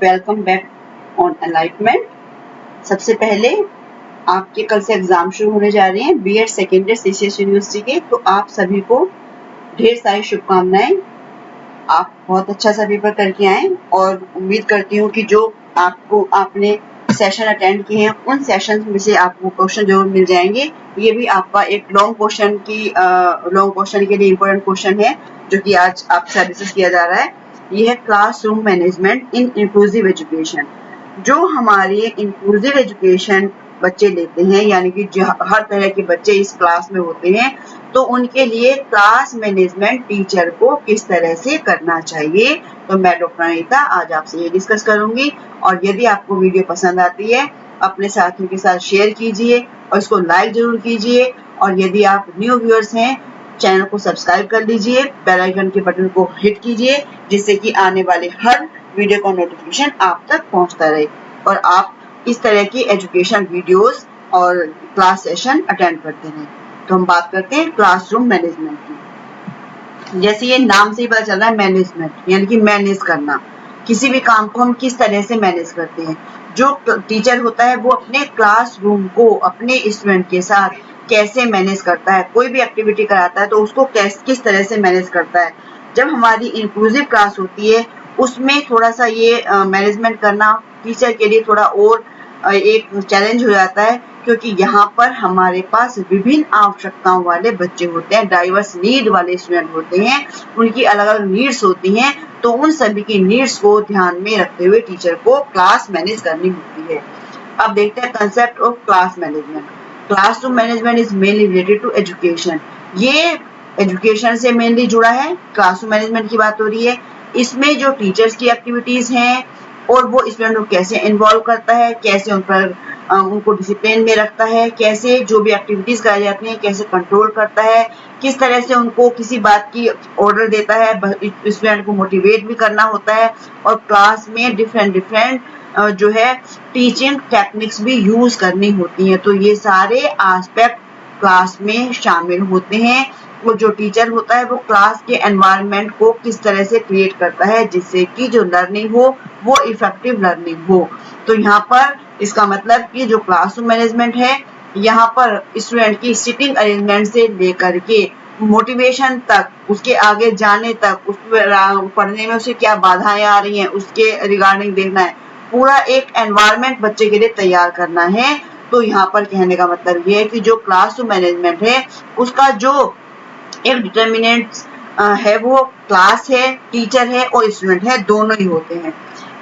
Welcome back on enlightenment. सबसे पहले आपके कल से एग्जाम शुरू होने जा रहे हैं BEd second year CCS university के, तो आप सभी को ढेर सारी शुभकामनाएं। आप बहुत अच्छा सा पेपर करके आए और उम्मीद करती हूँ कि जो आपने सेशन अटेंड किए हैं उन सेशन में से आपको क्वेश्चन जरूर मिल जाएंगे। ये भी आपका एक लॉन्ग क्वेश्चन के लिए इम्पोर्टेंट क्वेश्चन है जो कि आज आपसे डिस्कस किया जा रहा है। ये है क्लासरूम मैनेजमेंट इन इंक्लूसिव एजुकेशन। जो हमारे इंक्लूसिव एजुकेशन बच्चे लेते हैं, यानी कि हर तरह के बच्चे इस क्लास में होते हैं, तो उनके लिए क्लास मैनेजमेंट टीचर को किस तरह से करना चाहिए, तो मैं डॉक्टर अनीता आज आपसे ये डिस्कस करूंगी। और यदि आपको वीडियो पसंद आती है अपने साथियों के साथ शेयर कीजिए और इसको लाइक जरूर कीजिए। और यदि आप न्यू व्यूअर्स हैं, चैनल को सब्सक्राइब कर लीजिए, बेल आइकन के बटन को हिट कीजिए, जिससे कि आने वाले हर वीडियो का नोटिफिकेशन आप तक पहुंचता रहे और आप इस तरह की एजुकेशन वीडियोस और क्लास सेशन अटेंड करते हैं। तो हम बात करते हैं क्लासरूम मैनेजमेंट की। जैसे ये नाम से ही पता चल रहा है, मैनेजमेंट यानी कि मैनेज करना। किसी भी काम को हम किस तरह से मैनेज करते हैं। जो टीचर होता है वो अपने क्लासरूम को अपने स्टूडेंट के साथ कैसे मैनेज करता है, कोई भी एक्टिविटी कराता है तो उसको किस तरह से मैनेज करता है। जब हमारी इंक्लूसिव क्लास होती है उसमें थोड़ा सा ये मैनेजमेंट करना टीचर के लिए थोड़ा और एक चैलेंज हो जाता है, क्योंकि यहाँ पर हमारे पास विभिन्न आवश्यकताओं वाले बच्चे होते हैं, डाइवर्स नीड वाले स्टूडेंट होते हैं, उनकी अलग अलग नीड्स होती हैं, तो उन सभी की नीड्स को ध्यान में रखते हुए टीचर को क्लास मैनेज करनी होती है। अब देखते हैं concept of class management. Classroom management is mainly related to education. ये एजुकेशन से मेनली जुड़ा है, क्लासरूम मैनेजमेंट की बात हो रही है। इसमें जो टीचर्स की एक्टिविटीज हैं और वो स्टूडेंट को कैसे इन्वॉल्व करता है, कैसे उन पर उनको डिसिप्लिन में रखता है, कैसे जो भी एक्टिविटीज कराई जाती हैं कैसे कंट्रोल करता है, किस तरह से उनको किसी बात की ऑर्डर देता है, स्टूडेंट को मोटिवेट भी करना होता है। और क्लास में डिफरेंट जो है टीचिंग टेक्निक्स भी यूज करनी होती हैं। तो ये सारे एस्पेक्ट क्लास में शामिल होते हैं। वो जो टीचर होता है वो क्लास के एनवायरनमेंट को किस तरह से क्रिएट करता है जिससे कि जो लर्निंग हो वो इफेक्टिव लर्निंग हो। तो यहाँ पर इसका मतलब कि जो क्लासरूम मैनेजमेंट है, यहाँ पर स्टूडेंट की सिटिंग अरेंजमेंट से लेकर के मोटिवेशन तक, उसके आगे जाने तक, उस पढ़ने में उसे क्या बाधाएं आ रही हैं उसके रिगार्डिंग देखना है। पूरा एक एनवायरनमेंट बच्चे के लिए तैयार करना है। तो यहाँ पर कहने का मतलब ये है कि जो क्लासरूम मैनेजमेंट है उसका जो एक डिटर्मिनेंट है वो क्लास है, टीचर है और स्टूडेंट है, दोनों ही होते हैं।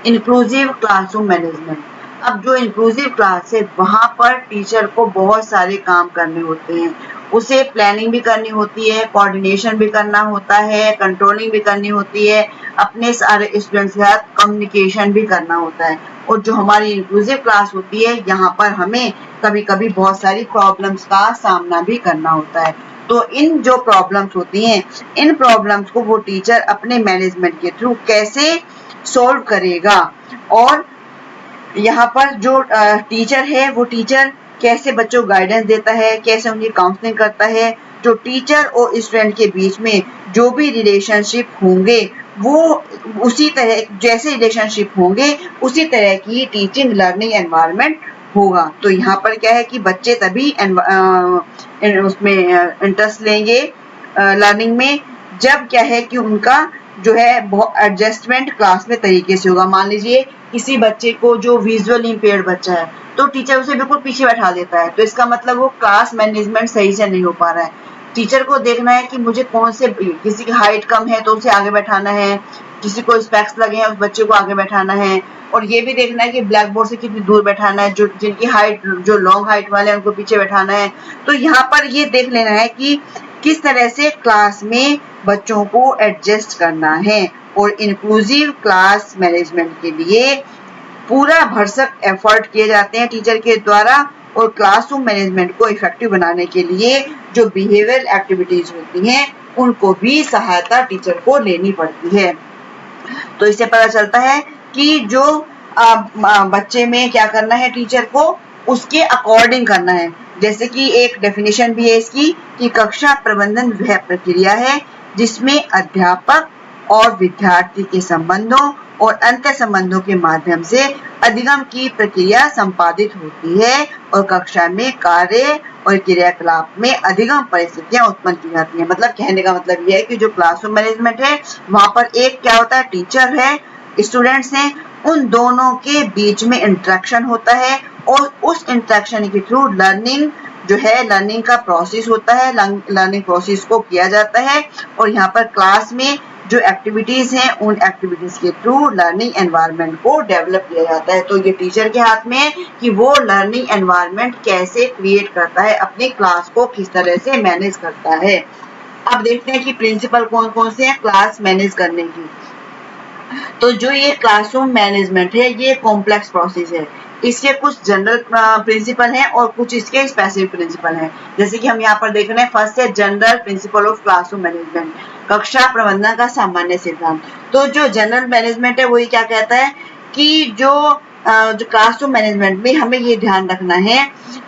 Inclusive classroom management. अब जो इंक्लूसिव क्लास है वहां पर टीचर को बहुत सारे काम करने होते हैं। उसे प्लानिंग भी करनी होती है, कोऑर्डिनेशन भी करना होता है, कंट्रोलिंग भी करनी होती है, अपने सारे स्टूडेंट्स के साथ कम्युनिकेशन भी करना होता है। और जो हमारी इंक्लूसिव क्लास होती है यहाँ पर हमें कभी कभी बहुत सारी प्रॉब्लम्स का सामना भी करना होता है। तो इन जो प्रॉब्लम्स होती हैं, इन प्रॉब्लम्स को वो टीचर अपने मैनेजमेंट के थ्रू कैसे सॉल्व करेगा। और यहाँ पर जो टीचर है वो टीचर कैसे बच्चों को गाइडेंस देता है, कैसे उनकी काउंसलिंग करता है। जो टीचर और स्टूडेंट के बीच में जो भी रिलेशनशिप होंगे वो उसी तरह, जैसे रिलेशनशिप होंगे उसी तरह की टीचिंग लर्निंग एनवायरनमेंट होगा। तो यहाँ पर क्या है कि बच्चे तभी उसमें इंटरेस्ट लेंगे लर्निंग में, जब क्या है कि उनका जो है एडजस्टमेंट क्लास में तरीके से होगा। मान लीजिए किसी बच्चे को जो विजुअली इम्पेयर्ड बच्चा है तो टीचर उसे बिल्कुल पीछे बैठा देता है, तो इसका मतलब वो क्लास मैनेजमेंट सही से नहीं हो पा रहा है। टीचर को देखना है कि मुझे कौन से, किसी की हाइट कम है तो उसे आगे बैठाना है, किसी को स्पेक्स लगे हैं उस बच्चे को आगे बैठाना है, और ये भी देखना है कि ब्लैक बोर्ड से कितनी दूर बैठाना है, जो जिनकी हाइट जो लॉन्ग हाइट वाले हैं उनको पीछे बैठाना है। तो यहाँ पर ये देख लेना है कि किस तरह से क्लास में बच्चों को एडजस्ट करना है। और इंक्लूसिव क्लास मैनेजमेंट के लिए पूरा भरसक एफर्ट किए जाते हैं टीचर के द्वारा। और क्लासरूम मैनेजमेंट को इफेक्टिव बनाने के लिए जो बिहेवियरल एक्टिविटीज होती हैं उनको भी सहायता टीचर को लेनी पड़ती है। तो इससे पता चलता है कि जो बच्चे में क्या करना है टीचर को उसके अकॉर्डिंग करना है। जैसे कि एक डेफिनेशन भी है इसकी कि कक्षा प्रबंधन वह प्रक्रिया है जिसमें अध्यापक और विद्यार्थी के संबंधों और अंतर संबंधों के माध्यम से अधिगम की प्रक्रिया संपादित होती है और कक्षा में कार्य और क्रियाकलाप में अधिगम परिस्थितियां उत्पन्न की जाती हैं। मतलब कहने का मतलब यह है कि जो क्लासरूम मैनेजमेंट है वहां पर एक क्या होता है, टीचर है, स्टूडेंट्स हैं, उन दोनों के बीच में इंटरेक्शन होता है और उस इंटरेक्शन के थ्रू लर्निंग जो है, लर्निंग का प्रोसेस होता है, लर्निंग प्रोसेस को किया जाता है और यहाँ पर क्लास में जो एक्टिविटीज हैं उन एक्टिविटीज के थ्रू लर्निंग एनवायरनमेंट को डेवलप किया जाता है। तो ये टीचर के हाथ में है कि वो लर्निंग एनवायरनमेंट कैसे क्रिएट करता है, अपनी क्लास को किस तरह से मैनेज करता है। अब देखते हैं कि प्रिंसिपल कौन कौन से हैं क्लास मैनेज करने की। तो जो ये क्लासरूम मैनेजमेंट है ये कॉम्प्लेक्स प्रोसेस है। इसके कुछ जनरल प्रिंसिपल हैं और कुछ इसके स्पेसिफिक प्रिंसिपल हैं। जैसे कि हम यहाँ पर देख रहे हैं, फर्स्ट है general principle of classroom management, कक्षा प्रबंधन का सामान्य सिद्धांत। तो जो जनरल मैनेजमेंट है वो ये क्या कहता है कि जो क्लासरूम मैनेजमेंट में हमें ये ध्यान रखना है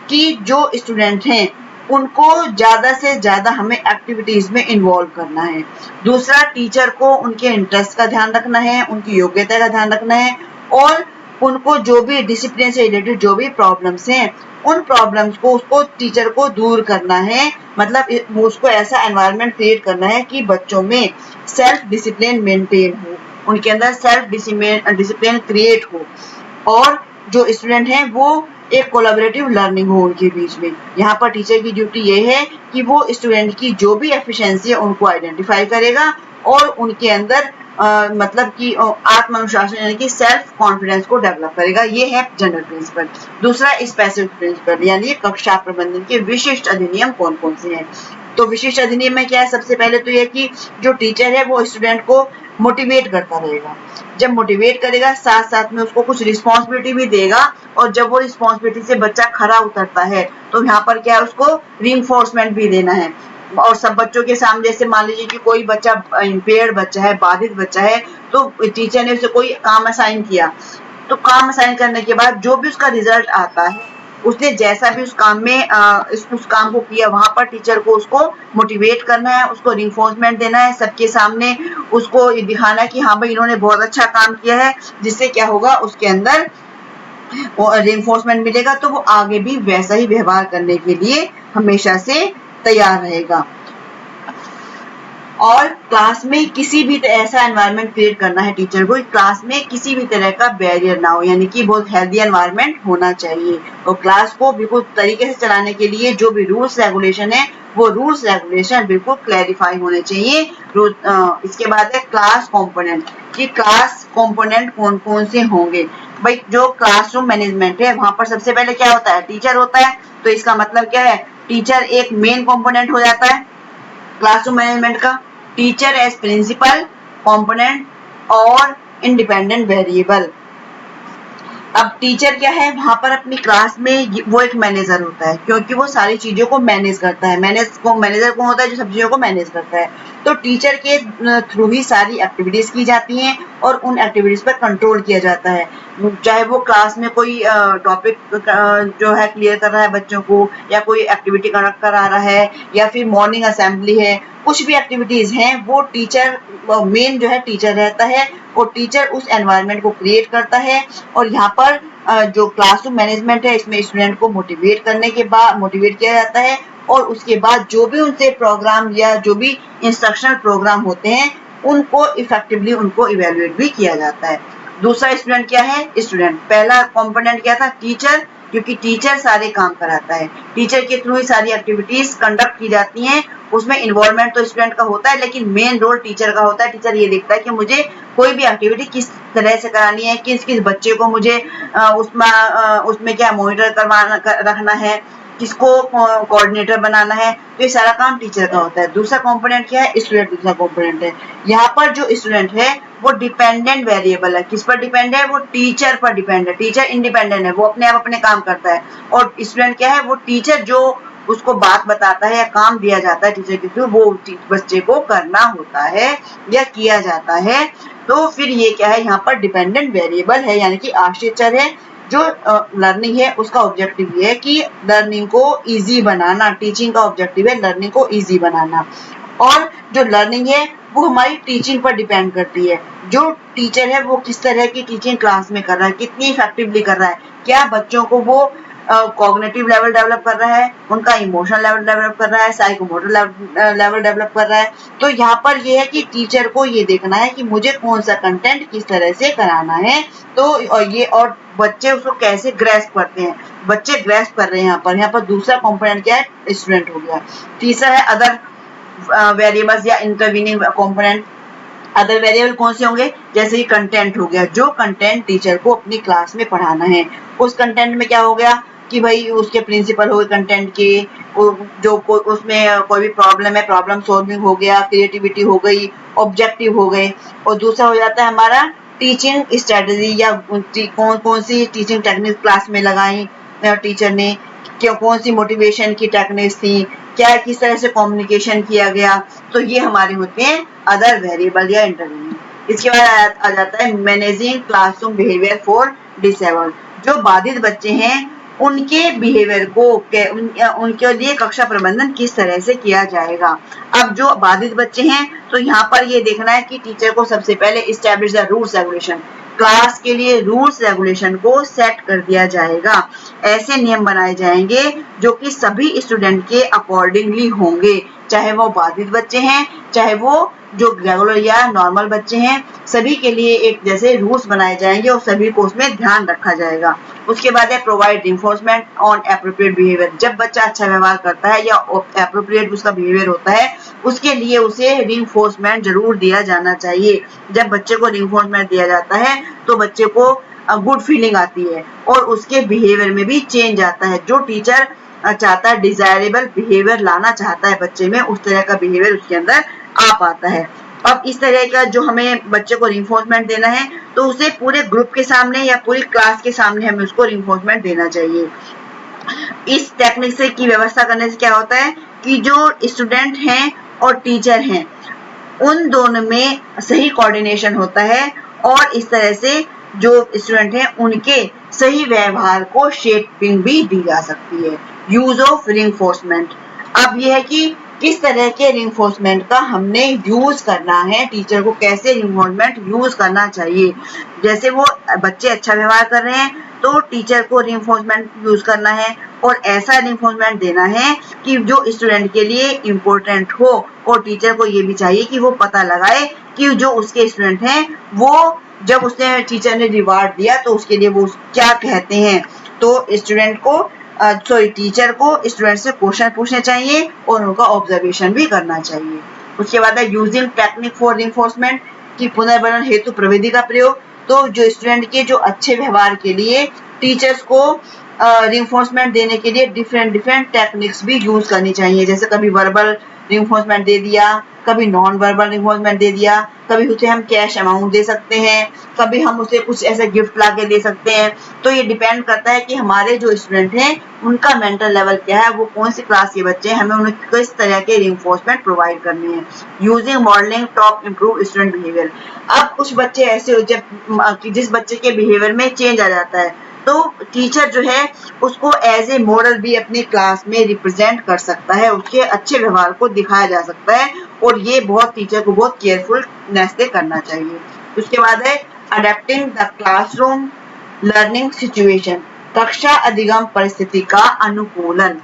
कि जो स्टूडेंट हैं उनको ज्यादा से ज्यादा हमें एक्टिविटीज में इन्वॉल्व करना है। दूसरा, टीचर को उनके इंटरेस्ट का ध्यान रखना है, उनकी योग्यता का ध्यान रखना है और उनको जो भी डिसिप्लिन से रिलेटेड जो भी प्रॉब्लम्स हैं उन प्रॉब्लम्स को उसको टीचर को दूर करना है। मतलब उसको ऐसा एनवायरनमेंट क्रिएट करना है कि बच्चों में सेल्फ डिसिप्लिन मेंटेन हो, उनके अंदर सेल्फ डिसिप्लिन क्रिएट हो और जो स्टूडेंट हैं वो एक कोलैबोरेटिव लर्निंग हो उनके बीच में। यहाँ पर टीचर की ड्यूटी ये है कि वो स्टूडेंट की जो भी एफिशिएंसी है उनको आइडेंटिफाई करेगा और उनके अंदर मतलब कि आत्मअनुशासन यानी कि सेल्फ कॉन्फिडेंस को डेवलप करेगा। ये है जनरल प्रिंसिपल। दूसरा, स्पेसिफिक प्रिंसिपल यानी कक्षा प्रबंधन के विशिष्ट अधिनियम कौन कौन से हैं। तो विशिष्ट अधिनियम में क्या है, सबसे पहले तो ये कि जो टीचर है वो स्टूडेंट को मोटिवेट करता रहेगा। जब मोटिवेट करेगा साथ साथ में उसको कुछ रिस्पॉन्सिबिलिटी भी देगा और जब वो रिस्पॉन्सिबिलिटी से बच्चा खरा उतरता है तो यहाँ पर क्या है, उसको रीइंफोर्समेंट भी देना है। और सब बच्चों के सामने, जैसे मान लीजिए कि कोई बच्चा इम्पेयर्ड बच्चा है, बाधित बच्चा है, तो टीचर ने उसे कोई काम असाइन किया, तो काम असाइन करने के बाद जो भी उसका रिजल्ट आता है, उसने जैसा भी उस काम में उस काम को किया, वहां पर टीचर को उसको मोटिवेट करना है, उसको रिइंफोर्समेंट देना है, सबके सामने उसको ये दिखाना है कि हाँ भाई इन्होंने बहुत अच्छा काम किया है, जिससे क्या होगा उसके अंदर रिइंफोर्समेंट मिलेगा तो वो आगे भी वैसा ही व्यवहार करने के लिए हमेशा से तैयार रहेगा। और क्लास में किसी भी ऐसा एनवायरनमेंट क्रिएट करना है टीचर को, क्लास में किसी भी तरह का बैरियर ना हो, यानी कि बहुत हेल्दी एनवायरनमेंट होना चाहिए। और क्लास को बिल्कुल तरीके से चलाने के लिए जो भी रूल्स रेगुलेशन है वो रूल्स रेगुलेशन बिल्कुल क्लैरिफाई होने चाहिए। इसके बाद है क्लास कंपोनेंट, कि क्लास कंपोनेंट कौन कौन से होंगे। भाई जो क्लासरूम मैनेजमेंट है वहां पर सबसे पहले क्या होता है, टीचर होता है। तो इसका मतलब क्या है, टीचर एक मेन कंपोनेंट हो जाता है क्लासरूम मैनेजमेंट का। टीचर एज प्रिंसिपल, कंपोनेंट और इंडिपेंडेंट वेरिएबल। अब टीचर क्या है, वहां पर अपनी क्लास में वो एक मैनेजर होता है, क्योंकि वो सारी चीजों को मैनेज करता है। मैनेजर कौन होता है, जो सब चीजों को मैनेज करता है। तो टीचर के थ्रू ही सारी एक्टिविटीज की जाती हैं और उन एक्टिविटीज पर कंट्रोल किया जाता है। चाहे वो क्लास में कोई टॉपिक जो है क्लियर कर रहा है बच्चों को, या कोई एक्टिविटी कंडक्ट करा रहा है, या फिर मॉर्निंग असेंबली है, कुछ भी एक्टिविटीज हैं वो टीचर मेन जो है टीचर रहता है और टीचर उस एनवायरनमेंट को क्रिएट करता है। और यहाँ पर जो क्लासरूम मैनेजमेंट है इसमें स्टूडेंट को मोटिवेट करने के बाद मोटिवेट किया जाता है और उसके बाद जो भी उनसे प्रोग्राम या जो भी इंस्ट्रक्शनल प्रोग्राम होते हैं उनको इफेक्टिवली उनको इवेल्युएट भी किया जाता है। दूसरा स्टूडेंट क्या है, स्टूडेंट। पहला कंपोनेंट क्या था, टीचर, क्योंकि टीचर सारे काम कराता है, टीचर के थ्रू ही सारी एक्टिविटीज कंडक्ट की जाती हैं। उसमें इन्वॉल्वमेंट तो स्टूडेंट का होता है लेकिन मेन रोल टीचर का होता है। टीचर ये देखता है कि मुझे कोई भी एक्टिविटी किस तरह से करानी है, किस किस बच्चे को मुझे उसमें क्या मॉनिटर करवाना रखना है, किसको कोऑर्डिनेटर बनाना है, तो ये सारा काम टीचर का होता है। दूसरा कंपोनेंट क्या है, स्टूडेंट दूसरा कंपोनेंट है। यहाँ पर जो स्टूडेंट है वो डिपेंडेंट वेरिएबल है। किस पर डिपेंड है, वो टीचर पर डिपेंड है। टीचर इंडिपेंडेंट है, वो अपने आप अपने काम करता है। और स्टूडेंट क्या है, वो टीचर जो उसको बात बताता है या काम दिया जाता है टीचर के थ्रू, वो बच्चे को करना होता है या किया जाता है। तो फिर ये क्या है, यहाँ पर डिपेंडेंट वेरिएबल है, यानी कि आश्रित चर है। जो लर्निंग है उसका ऑब्जेक्टिव ये है कि लर्निंग को इजी बनाना, टीचिंग का ऑब्जेक्टिव है लर्निंग को इजी बनाना। और जो लर्निंग है वो हमारी टीचिंग पर डिपेंड करती है। जो टीचर है वो किस तरह की टीचिंग क्लास में कर रहा है, कितनी इफेक्टिवली कर रहा है, क्या बच्चों को वो कॉग्निटिव लेवल डेवलप कर रहा है, उनका इमोशनल लेवल डेवलप कर रहा है, साइकोमोटर लेवल डेवलप कर रहा है। तो यहाँ पर ये है कि टीचर को ये देखना है कि मुझे कौन सा कंटेंट किस तरह से कराना है। तो और बच्चे उसको कैसे ग्रेस्प करते हैं, बच्चे ग्रेस्प कर रहे हैं। यहाँ पर दूसरा कंपोनेंट क्या है, स्टूडेंट हो गया। तीसरा है अदर वेरिएबल्स या इंटरवीनिंग कंपोनेंट। अदर वेरिएबल कौन से होंगे, जैसे कि कंटेंट हो गया, जो कंटेंट टीचर को अपनी क्लास में पढ़ाना है। उस कंटेंट में क्या हो गया कि भाई उसके प्रिंसिपल हो गए कंटेंट के, जो उसमें कोई भी प्रॉब्लम है, प्रॉब्लम सॉल्विंग हो गया, क्रिएटिविटी हो गई, ऑब्जेक्टिव हो गए। और दूसरा हो जाता है हमारा टीचिंग स्ट्रेटजी, या कौन सी टीचिंग टेक्निक क्लास में लगाई टीचर ने, कौन सी मोटिवेशन की टेक्निक्स थी, क्या किस तरह से कम्युनिकेशन किया गया। तो ये हमारे होते हैं अदर वेरिएबल या इंटरवीनिंग। इसके बाद आ जाता है managing classroom behaviour for disabled. जो बाधित बच्चे हैं उनके बिहेवियर को उनके लिए कक्षा प्रबंधन किस तरह से किया जाएगा। अब जो बाधित बच्चे हैं तो यहाँ पर ये देखना है कि टीचर को सबसे पहले establish the rules regulation, class के लिए रूल्स रेगुलेशन को सेट कर दिया जाएगा। ऐसे नियम बनाए जाएंगे जो कि सभी स्टूडेंट के अकॉर्डिंगली होंगे, चाहे वो बाधित बच्चे हैं, चाहे वो जो रेगुलर या नॉर्मल बच्चे हैं, सभी के लिए एक जैसे रूल्स बनाए जाएंगे और सभी को उसमें ध्यान रखा जाएगा। उसके बाद है provide reinforcement on appropriate behaviour. जब बच्चा अच्छा व्यवहार करता है या एप्रोप्रिएट उसका बिहेवियर होता है, उसके लिए उसे रिइंफोर्समेंट जरूर दिया जाना चाहिए। जब बच्चे को रिइंफोर्समेंट दिया जाता है तो बच्चे को गुड फीलिंग आती है और उसके बिहेवियर में भी चेंज आता है। जो टीचर चाहता है, डिजायरेबल बिहेवियर लाना चाहता है बच्चे में, उस तरह का बिहेवियर उसके अंदर आ पाता है। अब इस तरह का जो हमें बच्चे को रिइंफोर्समेंट देना है तो उसे पूरे ग्रुप के सामने या पूरी क्लास के सामने हमें उसको रिइंफोर्समेंट देना चाहिए। इस टेक्निक से की व्यवस्था करने से क्या होता है कि जो स्टूडेंट हैं और टीचर हैं उन दोनों में सही कोऑर्डिनेशन होता है और इस तरह से जो स्टूडेंट हैं उनके सही व्यवहार को शेपिंग भी दी जा सकती है। Use of reinforcement. अब यह है कि किस तरह के रिइंफोर्समेंट का हमने यूज करना है, टीचर को कैसे रिइंफोर्समेंट यूज करना चाहिए। जैसे वो बच्चे अच्छा व्यवहार कर रहे हैं तो टीचर को रिइंफोर्समेंट यूज करना है और ऐसा रिइंफोर्समेंट देना है कि जो स्टूडेंट के लिए इम्पोर्टेंट हो, और टीचर को ये भी चाहिए कि वो पता लगाए कि जो उसके स्टूडेंट हैं वो जब उसने टीचर ने रिवार्ड दिया तो उसके लिए वो क्या कहते हैं। तो स्टूडेंट को टीचर को स्टूडेंट से क्वेश्चन पूछने चाहिए और उनका ऑब्जर्वेशन भी करना चाहिए। उसके बाद है यूजिंग टेक्निक फॉर रिइंफोर्समेंट की पुनर्बलन हेतु प्रविधि का प्रयोग। तो जो स्टूडेंट के जो अच्छे व्यवहार के लिए टीचर्स को रिइंफोर्समेंट देने के लिए डिफरेंट टेक्निक्स भी यूज करनी चाहिए। जैसे कभी वर्बल रिइंफोर्समेंट दे दिया, कभी नॉन वर्बल रिइंफोर्समेंट दे दिया, कभी उसे हम कैश अमाउंट दे सकते हैं, कभी हम उसे कुछ ऐसे गिफ्ट ला के दे सकते हैं। तो ये डिपेंड करता है कि हमारे जो स्टूडेंट हैं उनका मेंटल लेवल क्या है, वो कौन सी क्लास के बच्चे हैं, हमें उन्हें किस तरह के रिइंफोर्समेंट प्रोवाइड करनी है। Using modelling top improve student behaviour. अब कुछ बच्चे ऐसे हो जब जिस बच्चे के बिहेवियर में चेंज आ जाता है तो टीचर जो है उसको एज ए मॉडल भी अपनी क्लास में रिप्रेजेंट कर सकता है, उसके अच्छे व्यवहार को दिखाया जा सकता है और ये बहुत टीचर को बहुत केयरफुलनेस से करना चाहिए। उसके बाद है adapting the classroom learning situation. कक्षा अधिगम परिस्थिति का अनुकूलन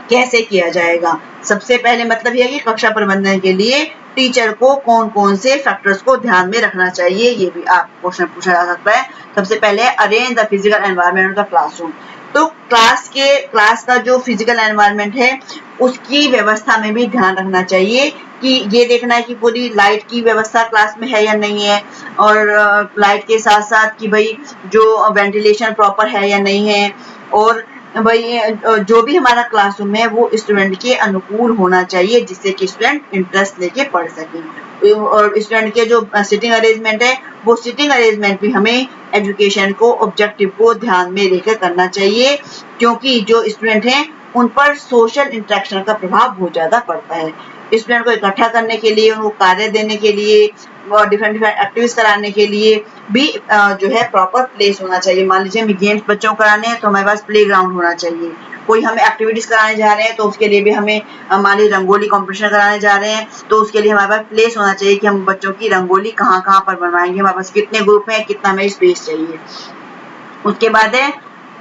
कैसे किया जाएगा। सबसे पहले मतलब यह है कि कक्षा प्रबंधन के लिए टीचर को कौन कौन से फैक्टर्स को ध्यान में रखना चाहिए, ये भी आप क्वेश्चन पूछा जा सकता है। सबसे पहले arrange the physical environment of the classroom. तो क्लास का जो फिजिकल एनवायरनमेंट है उसकी व्यवस्था में भी ध्यान रखना चाहिए कि ये देखना है कि पूरी लाइट की व्यवस्था क्लास में है या नहीं है, और लाइट के साथ साथ कि भाई जो वेंटिलेशन प्रॉपर है या नहीं है, और भाई जो भी हमारा क्लासरूम है वो स्टूडेंट के अनुकूल होना चाहिए जिससे कि स्टूडेंट इंटरेस्ट लेके पढ़ सके। और स्टूडेंट के जो सिटिंग अरेंजमेंट है वो सिटिंग अरेंजमेंट भी हमें एजुकेशन को ऑब्जेक्टिव को ध्यान में लेकर करना चाहिए, क्योंकि जो स्टूडेंट हैं उन पर सोशल इंटरेक्शन का प्रभाव बहुत ज्यादा पड़ता है। स्टूडेंट को इकट्ठा करने के लिए, उनको कार्य देने के लिए और डिफरेंट एक्टिविटीज कराने के लिए भी जो है प्रॉपर प्लेस होना चाहिए। मान लीजिए हमें गेम्स बच्चों को कराने हैं तो हमारे पास प्ले ग्राउंड होना चाहिए, कोई हमें एक्टिविटीज कराने जा रहे हैं तो उसके लिए भी हमें हमारी रंगोली कंपटीशन कराने जा रहे हैं तो उसके लिए हमारे पास प्लेस होना चाहिए कि हम बच्चों की रंगोली कहाँ कहाँ पर बनवाएंगे, हमारे पास कितने ग्रुप हैं, कितना हमें स्पेस चाहिए। उसके बाद है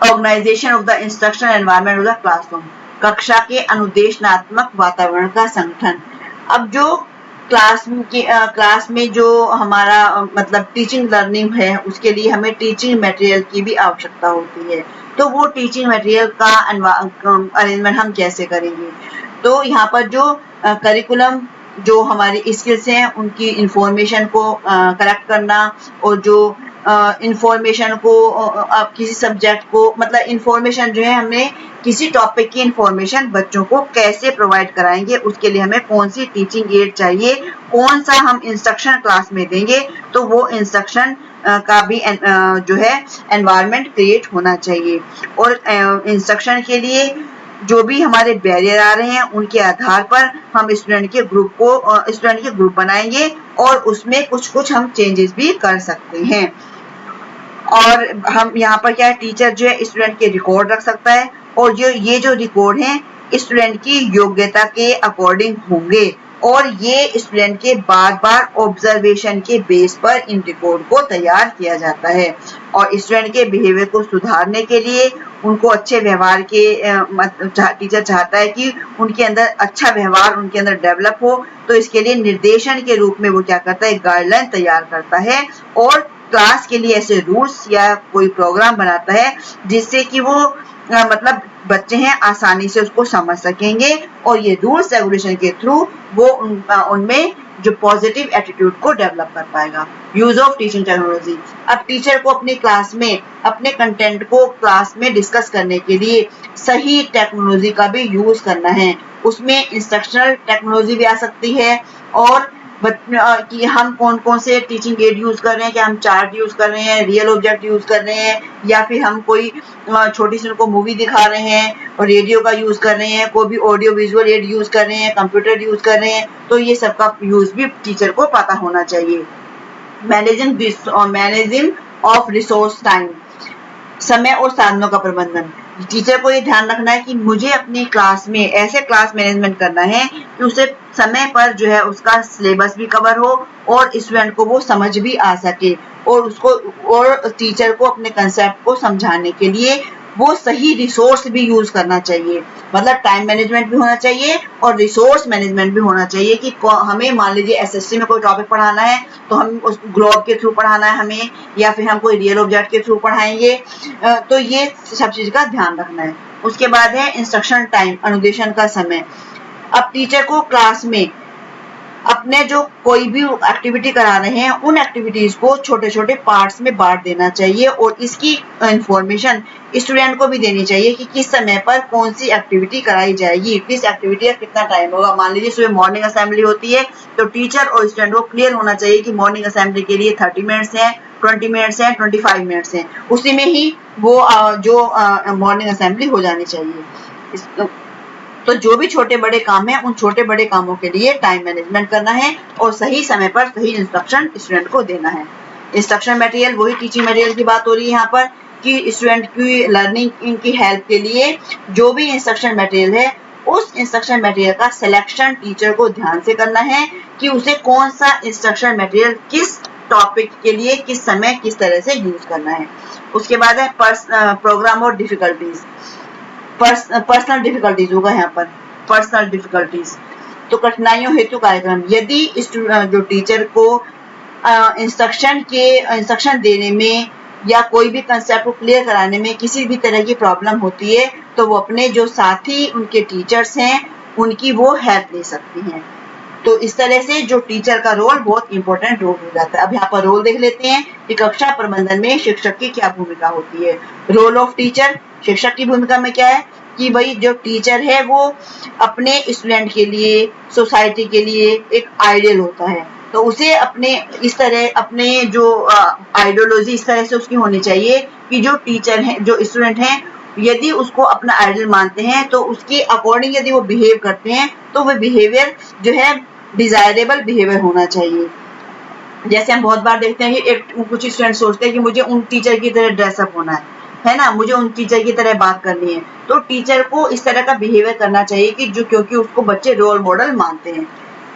organisation of the instruction environment of the classroom, कक्षा के अनुदेशनात्मक वातावरण का संगठन। अब जो क्लास में जो हमारा मतलब टीचिंग लर्निंग है उसके लिए हमें टीचिंग मटेरियल की भी आवश्यकता होती है, तो वो टीचिंग मटेरियल का अरेंजमेंट हम कैसे करेंगे। तो यहाँ पर जो करिकुलम जो हमारी स्किल्स हैं उनकी इंफॉर्मेशन को कलेक्ट करना और जो इंफॉर्मेशन को किसी सब्जेक्ट को मतलब इंफॉर्मेशन जो है हमें किसी टॉपिक की इंफॉर्मेशन बच्चों को कैसे प्रोवाइड कराएंगे, उसके लिए हमें कौन सी टीचिंग एड चाहिए, कौन सा हम इंस्ट्रक्शन क्लास में देंगे, तो वो इंस्ट्रक्शन का भी जो है एनवायरनमेंट क्रिएट होना चाहिए। और इंस्ट्रक्शन के लिए जो भी हमारे बैरियर आ रहे हैं उनके आधार पर हम स्टूडेंट के ग्रुप बनाएंगे और उसमें कुछ हम चेंजेस भी कर सकते हैं। और हम यहाँ पर क्या है, टीचर जो है स्टूडेंट के रिकॉर्ड रख सकता है और ये जो रिकॉर्ड है स्टूडेंट की योग्यता के अकॉर्डिंग होंगे और ये स्टूडेंट के बार ऑब्जर्वेशन के बेस पर इन रिकॉर्ड को तैयार किया जाता है। और स्टूडेंट के बिहेवियर को सुधारने के लिए उनको अच्छे व्यवहार के टीचर चाहता है कि उनके अंदर अच्छा व्यवहार उनके अंदर डेवलप हो, तो इसके लिए निर्देशन के रूप में वो क्या करता है, गाइडलाइन तैयार करता है और क्लास के लिए ऐसे रूल्स या कोई प्रोग्राम बनाता है जिससे कि वो मतलब बच्चे हैं आसानी से उसको समझ सकेंगे और ये रूल्स रेगुलेशन के थ्रू वो उनमें जो पॉजिटिव एटीट्यूड को डेवलप कर पाएगा। यूज ऑफ टीचिंग टेक्नोलॉजी, अब टीचर को अपनी क्लास में अपने कंटेंट को क्लास में डिस्कस करने के लिए सही टेक्नोलॉजी का भी यूज करना है। उसमें इंस्ट्रक्शनल टेक्नोलॉजी भी आ सकती है और कि हम कौन से टीचिंग एड यूज कर रहे हैं, क्या हम चार्ट यूज कर रहे हैं, रियल ऑब्जेक्ट यूज कर रहे हैं या फिर हम कोई छोटी सी उनको मूवी दिखा रहे हैं और रेडियो का यूज कर रहे हैं, कोई भी ऑडियो विजुअल एड यूज कर रहे हैं, कंप्यूटर यूज कर रहे हैं, तो ये सबका यूज भी टीचर को पता होना चाहिए। मैनेजिंग ऑफ रिसोर्स टाइम, समय और साधनों का प्रबंधन, टीचर को ये ध्यान रखना है कि मुझे अपनी क्लास में ऐसे क्लास मैनेजमेंट करना है कि उसे समय पर जो है उसका सिलेबस भी कवर हो और स्टूडेंट को वो समझ भी आ सके और टीचर को अपने कंसेप्ट को समझाने के लिए वो सही रिसोर्स भी यूज करना चाहिए। मतलब टाइम मैनेजमेंट भी होना चाहिए और रिसोर्स मैनेजमेंट भी होना चाहिए कि हमें मान लीजिए एसएससी में कोई टॉपिक पढ़ाना है तो हम उस ग्लोब के थ्रू पढ़ाना है हमें या फिर हम कोई रियल ऑब्जेक्ट के थ्रू पढ़ाएंगे, तो ये सब चीज का ध्यान रखना है। उसके बाद है इंस्ट्रक्शन टाइम, अनुदेशन का समय। अब टीचर को क्लास में अपने जो कोई भी एक्टिविटी करा रहे हैं उन एक्टिविटीज को छोटे छोटे पार्ट्स में बांट देना चाहिए और इसकी इंफॉर्मेशन स्टूडेंट को भी देनी चाहिए कि किस समय पर कौन सी एक्टिविटी कराई जाएगी, किस एक्टिविटी का कितना टाइम होगा। मान लीजिए सुबह मॉर्निंग असेंबली होती है तो टीचर और स्टूडेंट को क्लियर होना चाहिए कि मॉर्निंग असेंबली के लिए 30 मिनट्स है, 20 मिनट्स है, 25 मिनट्स है, उसी में ही वो जो मॉर्निंग असेंबली हो जानी चाहिए। तो जो भी छोटे बड़े काम है उन छोटे बड़े कामों के लिए टाइम मैनेजमेंट करना है और सही समय पर सही इंस्ट्रक्शन स्टूडेंट को देना है। इंस्ट्रक्शन मटेरियल, वही टीचिंग मटेरियल की बात हो रही है यहाँ पर कि स्टूडेंट की लर्निंग की हेल्प के लिए जो भी इंस्ट्रक्शन मटेरियल है उस इंस्ट्रक्शन मटेरियल का सिलेक्शन टीचर को ध्यान से करना है कि उसे कौन सा इंस्ट्रक्शन मटेरियल किस टॉपिक के लिए किस समय किस तरह से यूज करना है। उसके बाद है प्रोग्राम और डिफिकल्टीज, पर्सनल डिफिकल्टीज होगा यहाँ पर, पर्सनल डिफिकल्टीज तो कठिनाइयों हेतु कार्यक्रम। यदि जो टीचर को इंस्ट्रक्शन देने में या कोई भी कंसेप्ट को क्लियर कराने में किसी भी तरह की प्रॉब्लम होती है तो वो अपने जो साथी उनके टीचर्स हैं उनकी वो हेल्प ले सकती हैं। तो इस तरह से जो टीचर का रोल बहुत इंपॉर्टेंट रोल हो जाता है। अब यहाँ पर रोल देख लेते हैं कि कक्षा प्रबंधन में शिक्षक की क्या भूमिका होती है। रोल ऑफ टीचर, शिक्षक की भूमिका में क्या है कि भाई जो टीचर है वो अपने स्टूडेंट के लिए, सोसाइटी के लिए एक आइडियल होता है, तो उसे अपने इस तरह अपने जो आइडियोलॉजी इस तरह से उसकी होनी चाहिए कि जो टीचर है जो स्टूडेंट हैं यदि उसको अपना आइडियल मानते हैं तो उसके अकॉर्डिंग यदि वो बिहेव करते हैं तो वो बिहेवियर जो है डिजायरेबल बिहेवियर होना चाहिए। जैसे हम बहुत बार देखते हैं कि कुछ स्टूडेंट सोचते हैं कि मुझे उन टीचर की तरह ड्रेसअप होना है, है ना, मुझे उन टीचर की तरह बात करनी है। तो टीचर को इस तरह का बिहेवियर करना चाहिए कि जो क्योंकि उसको बच्चे रोल मॉडल मानते हैं।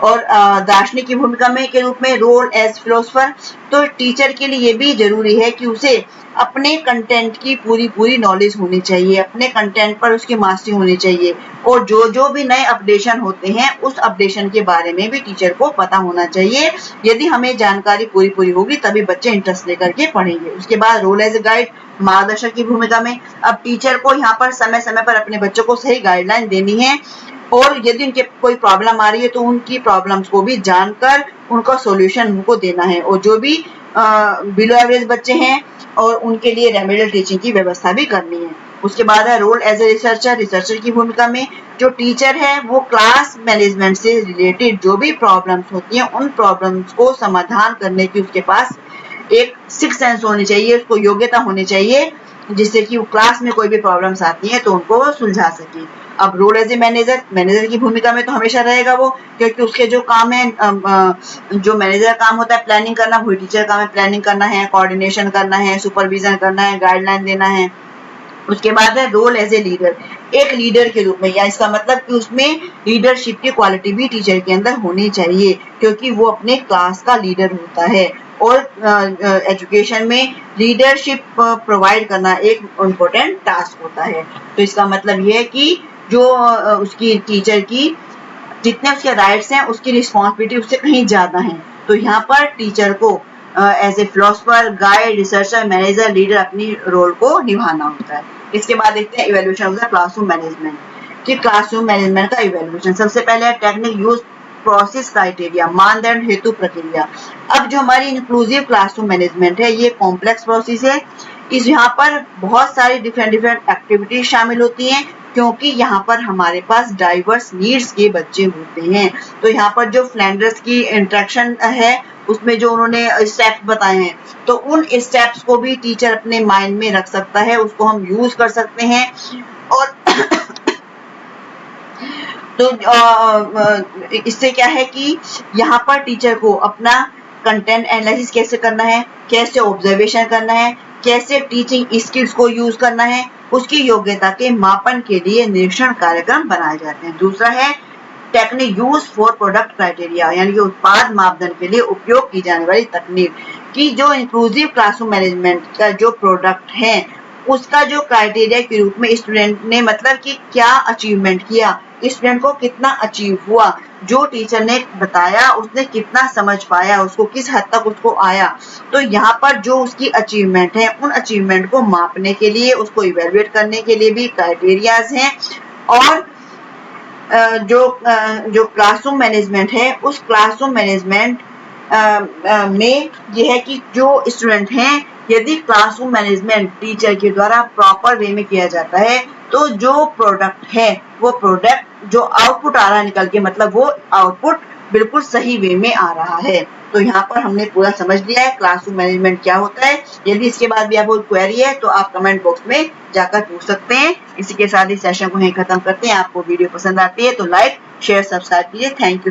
और दार्शनिक की भूमिका में के रूप में रोल एज फिलोसफर, तो टीचर के लिए ये भी जरूरी है कि उसे अपने कंटेंट की पूरी नॉलेज होनी चाहिए, अपने कंटेंट पर उसकी मास्टरी होनी चाहिए, और जो भी नए अपडेशन होते हैं उस अपडेशन के बारे में भी टीचर को पता होना चाहिए। यदि हमें जानकारी पूरी होगी तभी बच्चे इंटरेस्ट लेकर के पढ़ेंगे। उसके बाद रोल एज ए गाइड, मार्गदर्शक की भूमिका में अब टीचर को यहाँ पर समय पर अपने बच्चों को सही गाइडलाइन देनी है, और यदि उनके कोई प्रॉब्लम आ रही है तो उनकी प्रॉब्लम्स को भी जानकर उनका सॉल्यूशन उनको देना है। और जो भी बिलो एवरेज बच्चे हैं और उनके लिए रेमेडियल टीचिंग की व्यवस्था भी करनी है। उसके बाद है role as a researcher, researcher की भूमिका में जो टीचर है वो क्लास मैनेजमेंट से रिलेटेड जो भी प्रॉब्लम्स होती हैं उन प्रॉब्लम्स को समाधान करने की उसके पास एक सिक्स सेंस होनी चाहिए, उसको योग्यता होनी चाहिए, जिससे कि वो क्लास में कोई भी प्रॉब्लम्स आती हैं तो उनको वो सुलझा सके। अब role as a manager, manager की भूमिका में तो हमेशा रहेगा वो, क्योंकि उसके जो काम है जो मैनेजर काम होता है प्लानिंग करना, वही टीचर काम है प्लानिंग करना है, कोऑर्डिनेशन करना है, सुपरविजन करना है, गाइडलाइन देना है। उसके बाद है रोल एज ए लीडर, एक लीडर के रूप में, या इसका मतलब कि उसमें लीडरशिप की क्वालिटी भी टीचर के अंदर होनी चाहिए, क्योंकि वो अपने क्लास का लीडर होता है। और एजुकेशन में लीडरशिप प्रोवाइड करना एक इम्पोर्टेंट टास्क होता है। तो इसका मतलब ये है कि जो उसकी टीचर की जितने उसके राइट्स हैं उसकी रिस्पॉन्सिबिलिटी उससे कहीं ज्यादा है। तो यहाँ पर टीचर को as a philosopher, guide, researcher, manager, leader अपनी रोल को निभाना होता है। इसके बाद देखते हैं evaluation of the classroom management, कि क्लासरूम मैनेजमेंट का इवैल्यूएशन। सबसे पहले टेक्निक यूज प्रोसेस क्राइटेरिया, मानदंड हेतु प्रक्रिया। अब जो हमारी इंक्लूसिव क्लासरूम मैनेजमेंट है ये कॉम्प्लेक्स प्रोसेस है। इस यहाँ पर बहुत सारी डिफरेंट एक्टिविटीज शामिल होती हैं, क्योंकि यहाँ पर हमारे पास डाइवर्स नीड्स के बच्चे होते हैं। तो यहाँ पर जो फ्लैंडर्स की इंट्रैक्शन है उसमें जो उन्होंने स्टेप्स बताए हैं, तो उन स्टेप्स को भी टीचर अपने माइंड में रख सकता है, उसको हम यूज कर सकते हैं। और तो इससे क्या है कि यहाँ पर टीचर को अपना कंटेंट एनालिसिस कैसे करना है, कैसे ऑब्जर्वेशन करना है, कैसे टीचिंग स्किल्स को यूज करना है, उसकी योग्यता के मापन के लिए निरीक्षण कार्यक्रम बनाए जाते हैं। दूसरा है technique use for product criteria, यानी कि उत्पाद मापदंड के लिए उपयोग की जाने वाली तकनीक, की जो इंक्लूसिव क्लासरूम मैनेजमेंट का जो प्रोडक्ट है उसका जो क्राइटेरिया के रूप में स्टूडेंट ने मतलब कि क्या अचीवमेंट किया, स्टूडेंट को कितना अचीव हुआ, जो टीचर ने बताया उसने कितना समझ पाया, उसको किस हद तक उसको आया। तो यहाँ पर जो उसकी अचीवमेंट है उन अचीवमेंट को मापने के लिए, उसको इवेलुएट करने के लिए भी क्राइटेरियाज हैं। और जो क्लासरूम मैनेजमेंट है उस क्लासरूम मैनेजमेंट में यह है कि जो स्टूडेंट हैं यदि क्लासरूम मैनेजमेंट टीचर के द्वारा प्रॉपर वे में किया जाता है तो जो प्रोडक्ट है वो प्रोडक्ट जो आउटपुट आ रहा है निकल के, मतलब वो आउटपुट बिल्कुल सही वे में आ रहा है। तो यहाँ पर हमने पूरा समझ लिया है क्लासरूम मैनेजमेंट क्या होता है। यदि इसके बाद भी आपको क्वेरी है तो आप कमेंट बॉक्स में जाकर पूछ सकते हैं। इसी के साथ इस सेशन को यहीं खत्म करते हैं। आपको वीडियो पसंद आती है तो लाइक, शेयर, सब्सक्राइब कीजिए। Thank you.